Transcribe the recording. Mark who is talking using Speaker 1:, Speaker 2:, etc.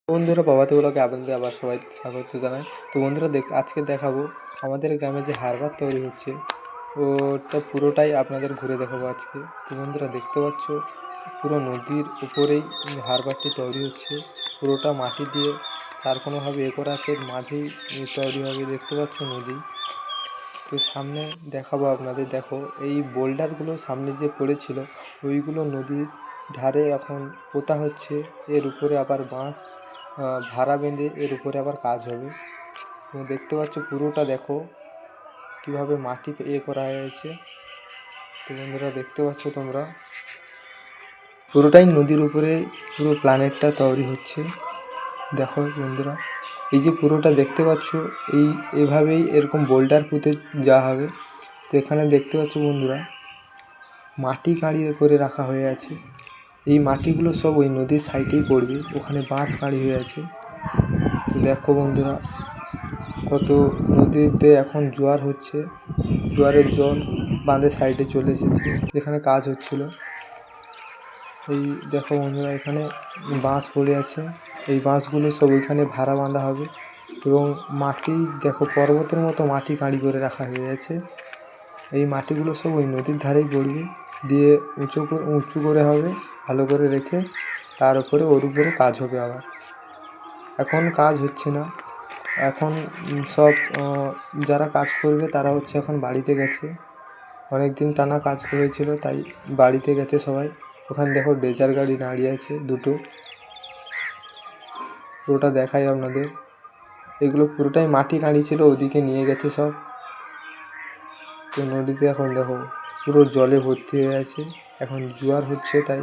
Speaker 1: বন্ধুরা, প্রভাতী ব্লগে আপনাদের আবার সবাই স্বাগত জানাই। তো বন্ধুরা, আজকে দেখাবো আমাদের গ্রামে যে হারবার তৈরি হচ্ছে, ওটা পুরোটাই আপনাদের ঘুরে দেখাবো আজকে। তো বন্ধুরা, দেখতে পাচ্ছ পুরো নদীর উপরেই হারবারটি তৈরি হচ্ছে। পুরোটা মাটি দিয়ে চারকোনোভাবে করা আছে, মাঝেই তৈরি হবে। দেখতে পাচ্ছ নদী। তো সামনে দেখাবো আপনাদের। দেখো, এই বোল্ডারগুলো সামনে যে পড়েছিল, ওইগুলো নদীর ধারে এখন পোতা হচ্ছে। এর উপরে আবার বাঁশ ভাড়া বেঁধে এর উপরে আবার কাজ হবে। তো দেখতে পাচ্ছ পুরোটা দেখো কিভাবে মাটি করা হয়েছে। তো বন্ধুরা, দেখতে পাচ্ছ তোমরা পুরোটাই নদীর উপরে পুরো প্ল্যানেটটা তৈরি হচ্ছে। দেখো বন্ধুরা, এই যে পুরোটা দেখতে পাচ্ছ, এভাবেই এরকম বোল্ডার পুঁতে যাওয়া হবে। তো এখানে দেখতে পাচ্ছ বন্ধুরা, মাটি কাঁড়ি করে রাখা হয়ে আছে। এই মাটিগুলো সব ওই নদীর সাইডেই পড়বে, ওখানে বাঁশ কাঁড়ি হয়ে আছে। তো দেখো বন্ধুরা, কত নদীতে এখন জোয়ার হচ্ছে। জোয়ারের জল বাঁধের সাইডে চলে এসেছে, যেখানে কাজ হচ্ছিল। এই দেখো বন্ধুরা, এখানে বাঁশ পড়ে আছে। এই বাঁশগুলো সব ওইখানে ভাড়া বাঁধা হবে। এবং মাটি দেখো, পর্বতের মতো মাটি কাঁড়ি করে রাখা হয়ে আছে। এই মাটিগুলো সব ওই নদীর ধারেই পড়বে, দিয়ে উঁচু করে হবে, ভালো করে রেখে তার উপরে ওর উপরে কাজ হবে আবার। এখন কাজ হচ্ছে না। এখন সব যারা কাজ করবে তারা হচ্ছে এখন বাড়িতে গেছে। অনেক দিন টানা কাজ করেছিল, তাই বাড়িতে গেছে সবাই। ওখানে দেখো ড্রেজার গাড়ি দাঁড়িয়ে আছে দুটো। ওটা দেখাই আপনাদের। এগুলো পুরোটাই মাটি কাঁড়ি ছিল, ওদিকে নিয়ে গেছে সব। তো নদীতে এখন দেখো পুরো জলে ভর্তি হয়ে আছে, এখন জোয়ার হচ্ছে তাই